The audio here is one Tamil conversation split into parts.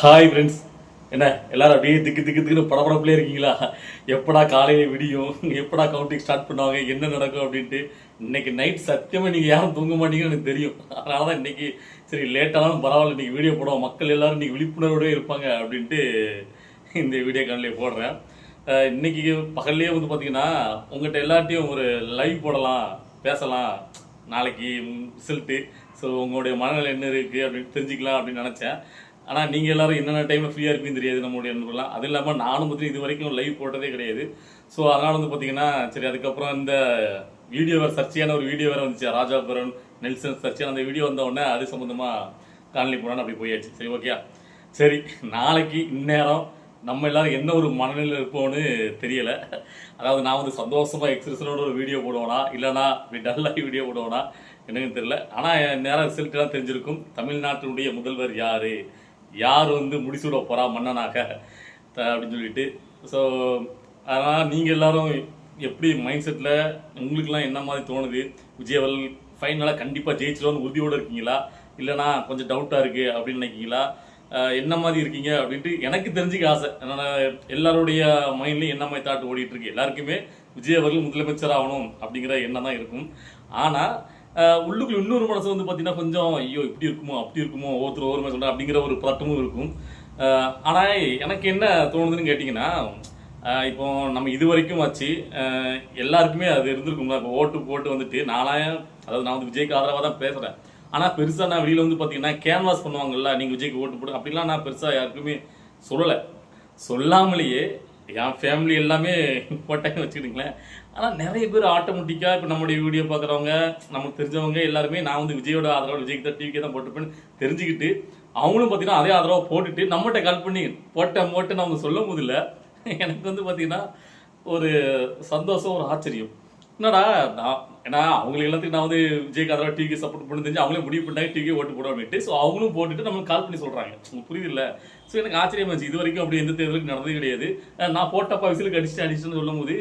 Hi friends. என்ன எல்லாரும் அப்படியே திக்கு திக்கு திக்குன்னு படப்படப்புலே இருக்கீங்களா? எப்படா காலையில் விடியும், எப்படா கவுண்டிங் ஸ்டார்ட் பண்ணுவாங்க, என்ன நடக்கும் அப்படின்ட்டு. இன்னைக்கு நைட் சத்தியமாக நீங்கள் யாரும் தூங்க மாட்டீங்கன்னு எனக்கு தெரியும். அதனால தான் இன்னைக்கு சரி லேட்டானாலும் பரவாயில்ல இன்னைக்கு வீடியோ போடுவோம், மக்கள் எல்லாரும் இன்னைக்கு விழிப்புணர்வோடய இருப்பாங்க அப்படின்ட்டு இந்த வீடியோ காலையிலே போடுறேன். இன்னைக்கு பகல்லையே வந்து பார்த்தீங்கன்னா உங்கள்கிட்ட எல்லார்ட்டையும் ஒரு லைவ் போடலாம், பேசலாம், நாளைக்கு ரிசல்ட்டு, ஸோ உங்களுடைய மனநிலை என்ன இருக்குது அப்படின்னு தெரிஞ்சுக்கலாம் அப்படின்னு நினச்சேன். ஆனால் நீங்கள் எல்லோரும் என்னென்ன டைமில் ஃப்ரீயாக இருப்பீங்கன்னு தெரியாது நம்மளுடைய நண்பர்கள்லாம். அது இல்லாமல் நானும் பற்றி இது வரைக்கும் லைவ் போட்டதே கிடையாது. ஸோ அதனால் வந்து பார்த்தீங்கன்னா சரி, அதுக்கப்புறம் இந்த வீடியோ வேறு சர்ச்சையான ஒரு வீடியோ வேறு வந்துச்சு, ராஜாபுரம் நெல்சன் சர்ச்சையான அந்த வீடியோ வந்த உடனே அது சம்மந்தமாக காணொலி போனான்னு அப்படி போயாச்சு. சரி, ஓகே. சரி, நாளைக்கு இந்நேரம் நம்ம எல்லாரும் என்ன ஒரு மனநிலையில் இருப்போம்னு தெரியலை. அதாவது நான் வந்து சந்தோஷமாக எக்ஸ்பிரஷனோட ஒரு வீடியோ போடுவேனா, இல்லைனா இப்படி டல்லாக வீடியோ போடுவேனா என்னன்னு தெரியல. ஆனால் நேரம் ரிசல்ட்லாம் தெரிஞ்சிருக்கும். தமிழ்நாட்டினுடைய முதல்வர் யார் வந்து முடிசூட போகிறா மன்னனாக அப்படின்னு சொல்லிட்டு. ஸோ அதனால் நீங்கள் எல்லோரும் எப்படி மைண்ட் செட்டில், உங்களுக்குலாம் என்ன மாதிரி தோணுது? விஜய் அவர்கள் ஃபைனலாக கண்டிப்பாக ஜெயிச்சிடும்னு உறுதியோடு இருக்கீங்களா, இல்லைனா கொஞ்சம் டவுட்டாக இருக்குது அப்படின்னு நினைக்கிங்களா, என்ன மாதிரி இருக்கீங்க அப்படின்ட்டு எனக்கு தெரிஞ்சுக்க ஆசை. என்னோட எல்லாருடைய மைண்ட்லையும் என்ன மாதிரி தாட் ஓடிட்டுருக்கு. எல்லாருக்குமே விஜய் அவர்கள் முதலமைச்சர் ஆகணும் அப்படிங்கிற எண்ணம் தான் இருக்கும். ஆனால் உள்ளுக்குள்ள இன்னொரு மனசு வந்து பார்த்தீங்கன்னா கொஞ்சம் ஐயோ இப்படி இருக்குமோ அப்படி இருக்குமோ, ஒவ்வொருத்தர் ஒவ்வொரு மாதிரி சொல்கிறேன் அப்படிங்கிற ஒரு பதட்டமும் இருக்கும். ஆனால் எனக்கு என்ன தோணுதுன்னு கேட்டிங்கன்னா, இப்போ நம்ம இது வரைக்கும் வச்சு எல்லாருக்குமே அது இருந்திருக்கும்ல. இப்போ ஓட்டு போட்டு வந்துட்டு அதாவது நான் வந்து விஜய்க்கு ஆதரவாக தான் பேசுகிறேன். ஆனால் பெருசாக நான் வெளியில் வந்து பார்த்தீங்கன்னா கேன்வாஸ் பண்ணுவாங்கல்ல, நீங்கள் விஜய்க்கு ஓட்டு போட்டு அப்படிலாம் நான் பெருசாக யாருக்குமே சொல்லலை. சொல்லாமலேயே என் ஃபேமிலி எல்லாமே போட்டாங்கன்னு வச்சுக்கிட்டுங்களேன். ஆனால் நிறைய பேர் ஆட்டோமேட்டிக்காக இப்போ நம்முடைய வீடியோ பார்க்குறவங்க, நமக்கு தெரிஞ்சவங்க எல்லாருமே நான் வந்து விஜயோட ஆதரவு, விஜய்க்கு தான் டிவிக்கே தான் போட்டுப்பேன்னு தெரிஞ்சுக்கிட்டு அவங்களும் பார்த்தீங்கன்னா அதே ஆதரவாக போட்டுட்டு நம்மகிட்ட கால் பண்ணி போட்டேன்னு அவங்க சொல்லும் போது இல்லை, எனக்கு வந்து பார்த்தீங்கன்னா ஒரு சந்தோஷம், ஒரு ஆச்சரியம். என்னடா ஏன்னா அவங்களுக்கு எல்லாத்துக்கும் நான் வந்து விஜய்க்கு ஆதரவாக டிவிக்கு சப்போர்ட் பண்ணி தெரிஞ்சு அவங்களே முடிவு பண்ணாங்க டிவிக்கே ஓட்டு போடாமட்டு. ஸோ அவங்களும் போட்டுட்டு நம்மளுக்கு கால் பண்ணி சொல்கிறாங்க. உங்களுக்கு புரியுது இல்லை? ஸோ எனக்கு ஆச்சரியமா இருந்துச்சு. இது வரைக்கும் அப்படி எந்த தேர்தலுக்கு நடந்தது கிடையாது. நான் போட்டப்பா விசிலுக்கு அடிச்சுன்னு சொல்லும் போது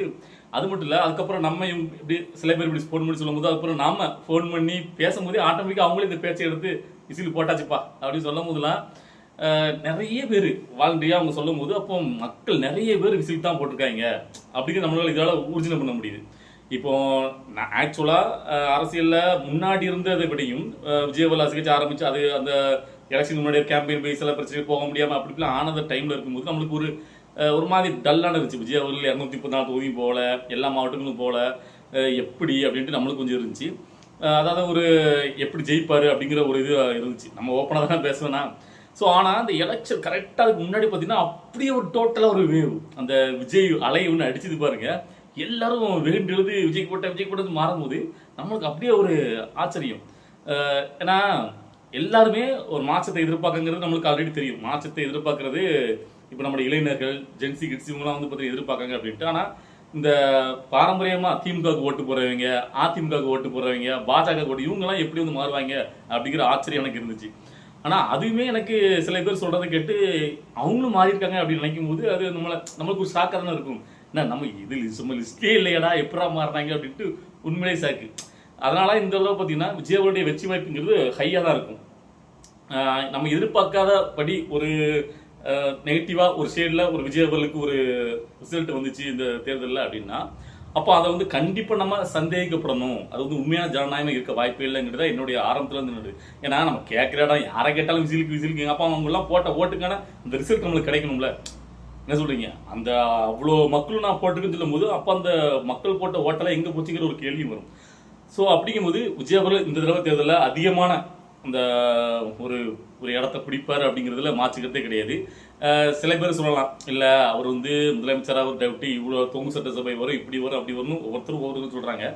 அது மட்டும் இல்லை, அதுக்கப்புறம் நம்ம இப்படி சில பேர் இப்படி ஃபோன் பண்ணி சொல்லும் போது அதுக்கப்புறம் நாம ஃபோன் பண்ணி பேசும்போது ஆட்டோமேட்டிக்காக அவங்களே இந்த பேச்சை எடுத்து விசில் போட்டாச்சுப்பா அப்படின்னு சொல்லும் போதுலாம் நிறைய பேர் வாலண்டியாக அவங்க சொல்லும் போது அப்போ மக்கள் நிறைய பேர் விசில் தான் போட்டிருக்காங்க அப்படிங்கிற நம்மளால இதால் ஊர்ஜினம் பண்ண முடியுது. இப்போ நான் ஆக்சுவலாக அரசியலில் முன்னாடி இருந்ததை விடையும் விஜயவல்லா சிகிச்சை ஆரம்பித்து அது அந்த எலெக்ஷன் முன்னாடி கேம்பெயின் பேஸ் எல்லாம் பிரச்சனை போக முடியாமல் அப்படிலாம் ஆனந்த டைமில் இருக்கும்போது நம்மளுக்கு ஒரு மாதிரி டல்லான இருந்துச்சு. விஜய் அவர்கள் 234 தொகுதியும் போகல, எல்லா மாவட்டங்களும் போகல, எப்படி அப்படின்ட்டு நம்மளுக்கு கொஞ்சம் இருந்துச்சு. அதாவது ஒரு எப்படி ஜெயிப்பார் அப்படிங்கிற ஒரு இது இருந்துச்சு. நம்ம ஓப்பனாக தான் பேசுவேன்னா. ஸோ ஆனால் அந்த எலெக்ஷன் கரெக்டாக அதுக்கு முன்னாடி பார்த்தீங்கன்னா அப்படியே ஒரு டோட்டலாக ஒரு வேவ், அந்த விஜய் அலை ஒன்று அடிச்சது பாருங்க. எல்லாரும் வேண்டு எழுது விஜய் போட்டது மாறும்போது நம்மளுக்கு அப்படியே ஒரு ஆச்சரியம். ஏன்னா எல்லாருமே ஒரு மாற்றத்தை எதிர்பார்க்கங்கிறது நம்மளுக்கு ஆல்ரெடி தெரியும். மாற்றத்தை எதிர்பார்க்கறது இப்போ நம்மளுடைய இளைஞர்கள், ஜென்சி கிட்ஸ் இவங்களாம் வந்து பார்த்தீங்கன்னா எதிர்பார்க்காங்க அப்படின்ட்டு. ஆனால் இந்த பாரம்பரியமாக திமுகவுக்கு ஓட்டு போடுறவங்க, அதிமுகவுக்கு ஓட்டு போடுறவங்க, பாஜக ஓட்டு இவங்கெல்லாம் எப்படி வந்து மாறுவாங்க அப்படிங்கிற ஆச்சரியம் எனக்கு இருந்துச்சு. ஆனால் அதுவுமே எனக்கு சில பேர் சொல்கிறத கேட்டு அவங்களும் மாறியிருக்காங்க அப்படின்னு நினைக்கும் போது அது நம்மளுக்கு ஒரு ஷாக்காக தானே இருக்கும். என்ன நம்ம இது சும்மா லிஸ்டே இல்லையடா எப்படா மாறினாங்க அப்படின்ட்டு உண்மையிலே சாக்கு. அதனால இந்த தடவை பார்த்தீங்கன்னா விஜயோடைய வெற்றி வாய்ப்புங்கிறது ஹையாக தான் இருக்கும். நம்ம எதிர்பார்க்காதபடி ஒரு நெகட்டிவாக ஒரு ஷேடில் ஒரு விஜய் அவர்களுக்கு ஒரு ரிசல்ட் வந்துச்சு இந்த தேர்தலில் அப்படின்னா, அப்போ அதை வந்து கண்டிப்பாக நம்ம சந்தேகிக்கப்படணும். அது வந்து உண்மையான ஜனநாயகம் இருக்க வாய்ப்பு இல்லைங்கிறத என்னுடைய ஆரம்பத்தில் இருந்து. ஏன்னா நம்ம கேட்குற இடம் யாரை கேட்டாலும் விசிலுக்கு அப்போ அவங்கெல்லாம் போட்ட ஓட்டுக்கான அந்த ரிசல்ட் நம்மளுக்கு கிடைக்கணும்ல. என்ன சொல்றீங்க? அந்த அவ்வளோ மக்களும் நான் போட்டுக்குன்னு சொல்லும் போது அப்போ அந்த மக்கள் போட்ட ஓட்டெல்லாம் எங்கே போச்சுங்கிற ஒரு கேள்வி வரும். ஸோ அப்படிங்கும்போது விஜய் அவர்கள் இந்த தடவை தேர்தலில் அதிகமான அந்த ஒரு ஒரு இடத்த பிடிப்பார் அப்படிங்கிறதுல மாற்றிக்கிறதே கிடையாது. சில பேர் சொல்லலாம், இல்லை அவர் வந்து முதலமைச்சராக ஒரு டவுட்டி இவ்வளோ தொங்கு சட்டசபை வரும், இப்படி வரும், அப்படி வரணும், ஒவ்வொருத்தரும் ஒவ்வொருத்தரும் சொல்கிறாங்க.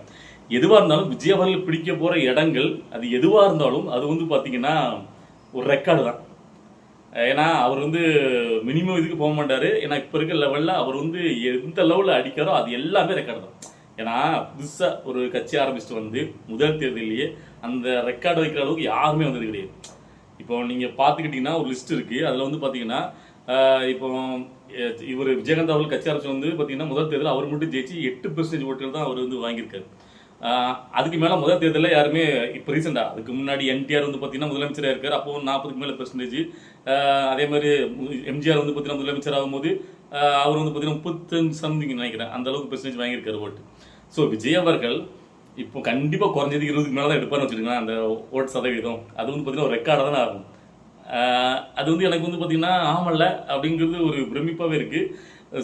எதுவாக இருந்தாலும் விஜய் அவர்கள் பிடிக்க போகிற இடங்கள் அது எதுவாக இருந்தாலும் அது வந்து பார்த்தீங்கன்னா ஒரு ரெக்கார்டு தான். ஏன்னா அவர் வந்து மினிமம் இதுக்கு போக மாட்டார். ஏன்னா இப்போ இருக்க லெவலில் அவர் வந்து எந்த லெவலில் அடிக்காரோ அது எல்லாமே ரெக்கார்டு தான். ஏன்னா புதுசாக ஒரு கட்சி ஆரம்பிச்சுட்டு வந்து முதல் தேர்தலையே அந்த ரெக்கார்டு வைக்கிற அளவுக்கு யாருமே வந்தது கிடையாது. இப்போ நீங்கள் பார்த்துக்கிட்டிங்கன்னா ஒரு லிஸ்ட் இருக்குது. அதில் வந்து பார்த்தீங்கன்னா இப்போ இவர் விஜயகாந்த் அவர்கள் கட்சி ஆரம்பிச்சு வந்து பார்த்தீங்கன்னா முதல் தேர்தல் அவர் மட்டும் ஜெயிச்சு 8% ஓட்டுகள் தான் அவர் வந்து வாங்கியிருக்காரு. அதுக்கு மேலே முதல் தேர்தலில் யாருமே இப்போ ரீசெண்டாக அதுக்கு முன்னாடி என்டிஆர் வந்து பார்த்தீங்கன்னா முதலமைச்சராக இருக்கார். அப்போ 40க்கு மேலே பெர்சன்டேஜ். அதே மாதிரி எம்ஜிஆர் வந்து பார்த்தீங்கன்னா முதலமைச்சர் ஆகும்போது அவர் வந்து பார்த்தீங்கன்னா 35 சம்திங் நினைக்கிறேன், அந்த அளவுக்கு பெர்சன்டேஜ் வாங்கியிருக்காரு ஓட்டு. ஸோ விஜய் அவர்கள் இப்போ கண்டிப்பாக குறைஞ்சது 20க்கு மேலே தான் எடுப்பார்னு வச்சுருக்கேன். அந்த ஓட்டு சதவீதம் அது வந்து பார்த்தீங்கன்னா ஒரு ரெக்கார்டாக தானே ஆகும். அது வந்து எனக்கு வந்து பார்த்தீங்கன்னா ஆமல்ல அப்படிங்கிறது ஒரு பிரமிப்பாகவே இருக்குது.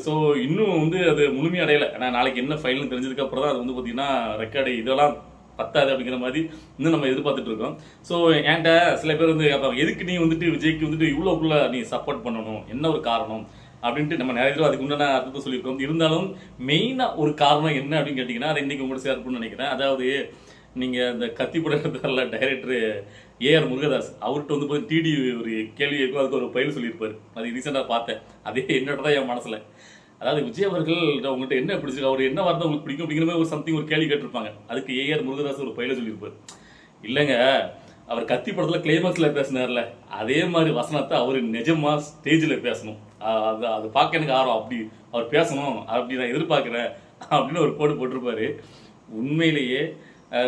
ஸோ இன்னும் வந்து அது முழுமையடையலை. ஏன்னா நாளைக்கு என்ன ஃபைல்னு தெரிஞ்சதுக்கப்புறம் தான் அது வந்து பார்த்தீங்கன்னா ரெக்கார்டு இதெல்லாம் பத்தாது அப்படிங்கிற மாதிரி இன்னும் நம்ம எதிர்பார்த்துட்டு இருக்கோம். ஸோ என்கிட்ட சில பேர் வந்து கேட்பாங்க, எதுக்கு நீ வந்துட்டு விஜய்க்கு வந்துட்டு இவ்வளோக்குள்ள நீ சப்போர்ட் பண்ணணும், என்ன ஒரு காரணம் அப்படின்ட்டு நம்ம நிறைய தடவை அதுக்கு உண்டான அர்த்தத்தை சொல்லியிருக்கோம். இருந்தாலும் மெயினாக ஒரு காரணம் என்ன அப்படின்னு கேட்டிங்கன்னா அதை இன்றைக்கி உங்கள்கிட்ட ஷேர் பண்ணணும்னு நினைக்கிறேன். அதாவது நீங்கள் இந்த கத்தி படத்தில் டைரக்டர் ஏஆர் முருகதாஸ் அவர்கிட்ட வந்து போய் டிடி ஒரு கேள்வி இருக்கும், அதுக்கு ஒரு பயில் சொல்லியிருப்பார். அது ரீசெண்டாக பார்த்தேன். அதே என்னோட தான் என் மனசில். அதாவது விஜய் அவர்கள் உங்கள்கிட்ட என்ன பிடிச்சிருக்கு, அவர் என்ன வார்த்தை உங்களுக்கு பிடிக்கும் அப்படிங்கிற மாதிரி ஒரு சம்திங் ஒரு கேள்வி கேட்டிருப்பாங்க. அதுக்கு ஏஆர் முருகதாஸ் ஒரு பயில சொல்லியிருப்பார், இல்லைங்க அவர் கத்தி படத்தில் கிளைமேக்ஸில் பேசினார்ல அதே மாதிரி வசனத்தை அவர் நிஜமா ஸ்டேஜில் பேசணும். அது பார்க்க எனக்கு ஆர்வம், அப்படி அவர் பேசணும் அப்படி நான் எதிர்பார்க்குறேன் அப்படின்னு ஒரு கோடு போட்டிருப்பாரு. உண்மையிலேயே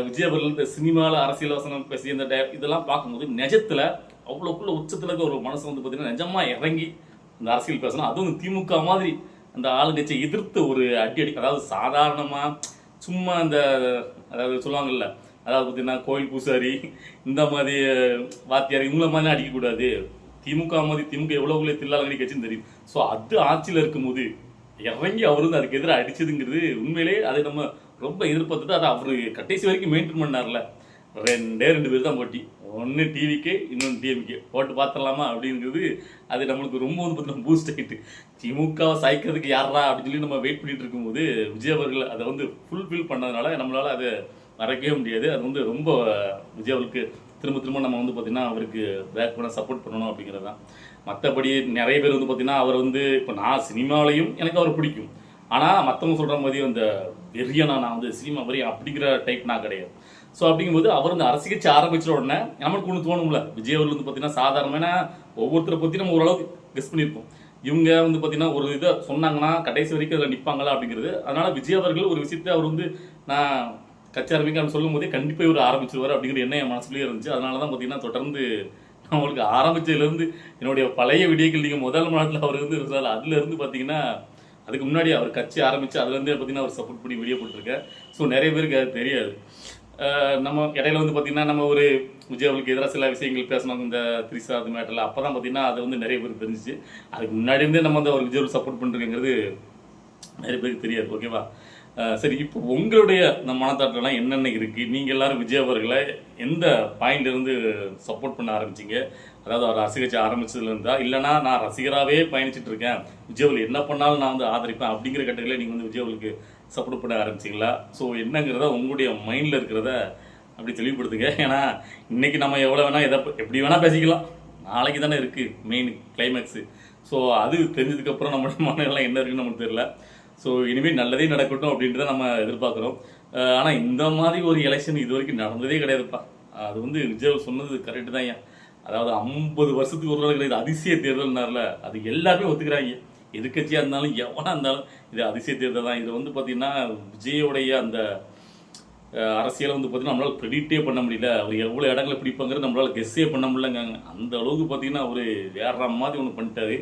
விஜய் அவர்கள் இந்த சினிமாவில் அரசியல் வசனம் பேசி இந்த இதெல்லாம் பார்க்கும்போது நிஜத்தில் அவ்வளோக்குள்ள உச்சத்தில் இருக்க ஒரு மனசு வந்து பார்த்தீங்கன்னா நிஜமாக இறங்கி இந்த அரசியல் பேசணும். அதுவும் திமுக மாதிரி அந்த ஆளுங்கட்சியை எதிர்த்து ஒரு அடி அதாவது சாதாரணமாக சும்மா அந்த அதாவது சொல்லுவாங்கல்ல, அதாவது பார்த்தீங்கன்னா கோயில் பூசாரி இந்த மாதிரி வாத்தியார் இவங்கள மாதிரி அடிக்கக்கூடாது. திமுக மாதிரி திமுக எவ்வளோக்குள்ளே தில்லாலங்கடி கட்சின்னு தெரியும். ஸோ அது ஆட்சியில் இருக்கும்போது இறங்கி அவர் வந்து அதுக்கு எதிராக அடிச்சதுங்கிறது உண்மையிலேயே அதை நம்ம ரொம்ப எதிர்பார்த்துட்டு அதை அவர் கடைசி வரைக்கும் மெயின்டைன் பண்ணார்ல. 2 பேர் தான் போட்டி, ஒன்று டிவிக்கு இன்னொன்று டிஎம்கே போட்டு பார்த்துடலாமா அப்படிங்கிறது அது நம்மளுக்கு ரொம்ப வந்து பார்த்தீங்கன்னா பூஸ்ட் ஆகிட்டு திமுகவை சாய்க்கிறதுக்கு யாரா அப்படின்னு சொல்லி நம்ம வெயிட் பண்ணிட்டு இருக்கும்போது விஜய் அவர்கள் அதை வந்து ஃபுல்ஃபில் பண்ணதுனால நம்மளால் அதை மறக்கவே முடியாது. அது வந்து ரொம்ப விஜய் அவருக்கு திரும்ப நம்ம வந்து பார்த்திங்கன்னா அவருக்கு பேக் பண்ண சப்போர்ட் பண்ணணும் அப்படிங்கிறது தான். மற்றபடி நிறைய பேர் வந்து பார்த்திங்கன்னா அவர் வந்து இப்போ நான் சினிமாவிலையும் எனக்கு அவர் பிடிக்கும், ஆனால் மற்றவங்க சொல்கிற மாதிரி அந்த வெறியனா நான் வந்து சினிமா வெறியன் அப்படிங்கிற டைப் நான் கிடையாது. ஸோ அப்படிங்கும்போது அவர் வந்து அரசியல் கட்சி ஆரம்பிச்ச உடனே நமக்கு ஒன்று தோணும்ல, விஜய் அவர்கள் வந்து பார்த்தீங்கன்னா சாதாரணமான ஒவ்வொருத்தரை பற்றி நம்ம ஓரளவுக்கு கெஸ் பண்ணியிருப்போம். இவங்க வந்து பார்த்தீங்கன்னா ஒரு இதை சொன்னாங்கன்னா கடைசி வரைக்கும் அதில் நிற்பாங்களா அப்படிங்கிறது. அதனால் விஜய் அவர்கள் ஒரு விஷயத்தை அவர் வந்து நான் கட்சி ஆரம்பிக்க சொல்லும் போதே கண்டிப்பாக இவர் ஆரம்பிச்சிருவார் அப்படிங்கிற எண்ணம் என் மனசுலேயே இருந்துச்சு. அதனால தான் பார்த்தீங்கன்னா தொடர்ந்து நான் உங்களுக்கு ஆரம்பிச்சதுலேருந்து என்னுடைய பழைய வீடியோக்கள் நீங்கள் முதல் நாட்டில் அவர் வந்து இருந்தால் அதுலேருந்து பார்த்தீங்கன்னா அதுக்கு முன்னாடி அவர் கட்சி ஆரம்பித்து அதுலேருந்து பார்த்தீங்கன்னா அவர் சப்போர்ட் பண்ணி வீடியோ போட்டிருக்கேன். ஸோ நிறைய பேருக்கு அது தெரியாது. நம்ம இடையில வந்து பார்த்திங்கன்னா நம்ம ஒரு விஜய் அவர்களுக்கு எதிராக சில விஷயங்கள் பேசணும் இந்த திரிசா அது மேட்டரில். அப்போ தான் பார்த்திங்கன்னா அது வந்து நிறைய பேருக்கு தெரிஞ்சிச்சு. அதுக்கு முன்னாடி இருந்தே நம்ம வந்து அவர் விஜய் அவர்கள் சப்போர்ட் பண்ணுறதுங்கிறது நிறைய பேருக்கு தெரியாது. ஓகேவா? சரி, இப்போ உங்களுடைய இந்த மனத்தாட்டெல்லாம் என்னென்ன இருக்குது? நீங்கள் எல்லாரும் விஜய் அவர்களை எந்த பாயிண்ட்லேருந்து சப்போர்ட் பண்ண ஆரம்பிச்சிங்க? அதாவது அவர் அரசியல் கட்சி ஆரம்பிச்சதுலேருந்தா, இல்லைனா நான் ரசிகராகவே பயணிச்சுட்டு இருக்கேன், விஜய் அவர்கள் என்ன பண்ணாலும் நான் வந்து ஆதரிப்பேன் அப்படிங்கிற கட்டத்தில் நீங்கள் வந்து விஜய் அவர்களுக்கு சப்போர்ட் பண்ண ஆரம்பிச்சிங்களா? ஸோ என்னங்கிறத உங்களுடைய மைண்டில் இருக்கிறத அப்படி தெளிவுபடுத்துங்க. ஏன்னா இன்றைக்கி நம்ம எவ்வளோ வேணால் எப்படி வேணால் பேசிக்கலாம், நாளைக்கு தானே இருக்குது மெயின் கிளைமேக்ஸு. ஸோ அது தெரிஞ்சதுக்கப்புறம் நம்மளுடைய மனநிலை என்ன இருக்குன்னு நமக்கு தெரியல. ஸோ இனிமேல் நல்லதே நடக்கட்டும் அப்படின்ட்டு தான் நம்ம எதிர்பார்க்குறோம். ஆனால் இந்த மாதிரி ஒரு எலெக்ஷன் இது வரைக்கும் நடந்ததே கிடையாதுப்பா. அது வந்து விஜய் சொன்னது கரெக்டு தான். ஏன் அதாவது 50 வருஷத்துக்கு ஒரு நாள் கிடையாது அதிசய தேர்தல்னால அது எல்லாருமே ஒத்துக்கிறாங்க. எதிர்கட்சியாக இருந்தாலும் எவனாக இருந்தாலும் இது அதிசய தேர்தல் தான். இது வந்து பார்த்திங்கன்னா விஜயோடைய அந்த அரசியலை வந்து பார்த்திங்கன்னா நம்மளால் ப்ரெடிக்டே பண்ண முடியல. அவர் எவ்வளோ இடங்களை பிடிப்பாங்கிறது நம்மளால் கெஸ்ஸே பண்ண முடியலங்க. அந்த அளவுக்கு பார்த்திங்கன்னா அவர் வேற மாதிரி ஒன்று பண்ணிட்டாரு.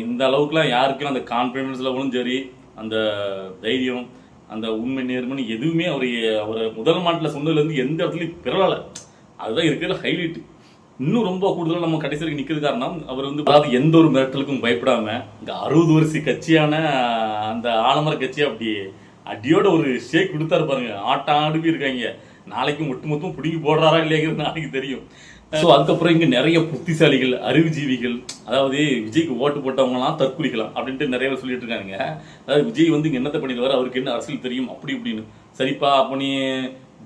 இந்த அளவுக்குலாம் யாருக்கும் அந்த கான்ஃபிடன்ஸ் லெவலும் சரி, அந்த தைரியம், அந்த உண்மை நேர்மனு எதுவுமே அவர் முதல் மாட்டில் சொன்னதுலேருந்து எந்த இடத்துலையும் பிறலை. அதுதான் இருக்கிற ஹைலைட்டு. இன்னும் ரொம்ப கூடுதலாக நம்ம கடைசி வரைக்கும் நிற்கிறது காரணம் அவர் வந்து அதாவது எந்த ஒரு மிரட்டலுக்கும் பயப்படாமல் இந்த 60 வருஷ கட்சியான அந்த ஆலமர கட்சி அப்படி அடியோட ஒரு ஷேக் கொடுத்தாரு பாருங்க. ஆட்டாடுப்பி இருக்காங்க. நாளைக்கு மொத்தம் பிடிங்கி போடுறாரா இல்லைங்கிறது நாளைக்கு தெரியும். ஸோ அதுக்கப்புறம் இங்கே நிறைய புத்திசாலிகள், அறிவுஜீவிகள், அதாவது விஜய்க்கு ஓட்டு போட்டவங்களாம் தற்கொலிக்கலாம் அப்படின்ட்டு நிறைய பேர் சொல்லிட்டு இருக்காங்க. அதாவது விஜய் வந்து இங்கே என்னத்தை பண்ணிடுவார், அவருக்கு என்ன அரசியல் தெரியும் அப்படி இப்படின்னு. சரிப்பா, அப்போ நீ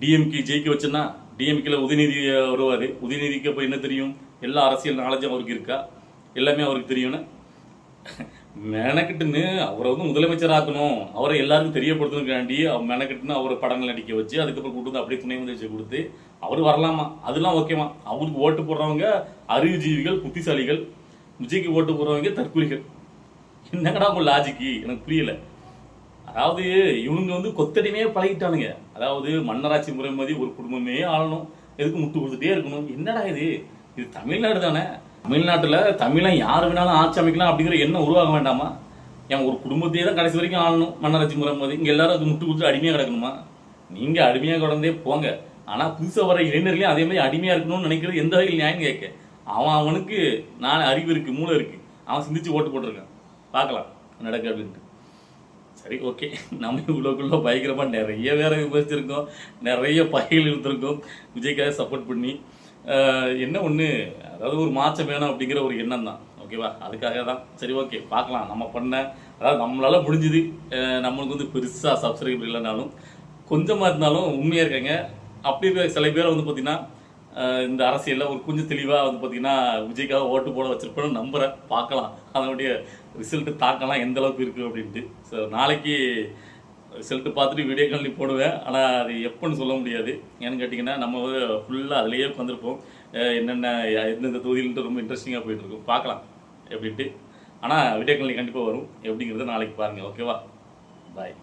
டிஎம்கே ஜெயிக்க வச்சேன்னா டிஎம்கேல உதயநிதி வருவார். உதயநிதிக்கு அப்போ என்ன தெரியும், எல்லா அரசியல் நாலேஜும் அவருக்கு இருக்கா, எல்லாமே அவருக்கு தெரியும்னு மெனக்கிட்டுன்னு அவரை வந்து முதலமைச்சர் ஆக்கணும், அவரை எல்லாருக்கும் தெரியப்படுத்தணுக்காண்டி அவர் மெனக்கிட்டுன்னு அவரை படங்கள் நடிக்க வச்சு அதுக்கப்புறம் கூட்டு வந்து அப்படியே துணை முதலமைச்சர் கொடுத்து அவர் வரலாமா, அதெல்லாம் ஓகேமா. அவருக்கு ஓட்டு போடுறவங்க அறிவுஜீவிகள், புத்திசாலிகள், விஜய்க்கு ஓட்டு போடுறவங்க தற்கொலைகள். என்னங்கடா உங்க லாஜிக்கு எனக்கு புரியல. அதாவது இவனுங்க வந்து கொத்தடிமையே பழகிட்டானுங்க. அதாவது மன்னராட்சி முறை மாதிரி ஒரு குடும்பமே ஆளணும், எதுக்கு முட்டு கொடுத்துட்டே இருக்கணும். என்னடா இது? இது தமிழ்நாடு தானே. தமிழ்நாட்டுல தமிழன் யாரு வேணாலும் ஆட்சி அமைக்கலாம் அப்படிங்கிற எண்ணம் உருவாக வேண்டாமா? ஏன் ஒரு குடும்பத்தையே தான் கடைசி வரைக்கும் ஆளணும் மன்னராட்சி முறை மாதிரி, இங்க எல்லாரும் அது முட்டு கொடுத்து அடிமையா கிடக்கணுமா? நீங்க அடிமையா கிடந்தே போங்க. ஆனா புதுசா வர இளைஞர்களையும் அதே மாதிரி அடிமையா இருக்கணும்னு நினைக்கிறது எந்த வகையில் நியாயம் கேட்க? அவனுக்கு நான் அறிவு இருக்கு, மூளை இருக்கு, அவன் சிந்திச்சு ஓட்டு போட்டிருக்கான். பார்க்கலாம் நடக்கு அப்படின்ட்டு. சரி, ஓகே. நம்ம இவ்வளோக்குள்ள பயங்கரமாக நிறைய வேற விமர்சிச்சிருக்கோம், நிறைய பகைகள் இருந்திருக்கோம் விஜய்க்காக சப்போர்ட் பண்ணி. என்ன ஒன்று, அதாவது ஒரு மாற்றம் வேணும் அப்படிங்கிற ஒரு எண்ணம் தான், ஓகேவா? அதுக்காக தான். சரி, ஓகே, பார்க்கலாம். நம்ம பண்ண அதாவது நம்மளால முடிஞ்சுது. நம்மளுக்கு வந்து பெருசாக சப்ஸ்கிரைபர் இல்லைனாலும் கொஞ்சமாக இருந்தாலும் உண்மையாக இருக்காங்க. அப்படி இருக்க சில பேரை வந்து பார்த்தீங்கன்னா இந்த அரசியலில் ஒரு கொஞ்சம் தெளிவாக வந்து பார்த்தீங்கன்னா விஜய்க்காக ஓட்டு போட வச்சிருப்பேன்னு நம்புகிறேன். பார்க்கலாம் அதனுடைய ரிசல்ட்டு தாக்கலாம் எந்த அளவுக்கு இருக்குது அப்படின்ட்டு. ஸோ நாளைக்கு ரிசல்ட்டு பார்த்துட்டு வீடியோ காலி போடுவேன். ஆனால் அது எப்போன்னு சொல்ல முடியாது. ஏன்னு கேட்டிங்கன்னா நம்ம வந்து ஃபுல்லாக அதிலேயே உட்காந்துருப்போம். என்னென்ன எந்தெந்த தொகுதியில்ட்டு ரொம்ப இன்ட்ரெஸ்டிங்காக போயிட்டுருக்கும். பார்க்கலாம் எப்படின்ட்டு. ஆனால் வீடியோ காலி கண்டிப்பாக வரும். எப்படிங்கிறத நாளைக்கு பாருங்கள், ஓகேவா? பாய்.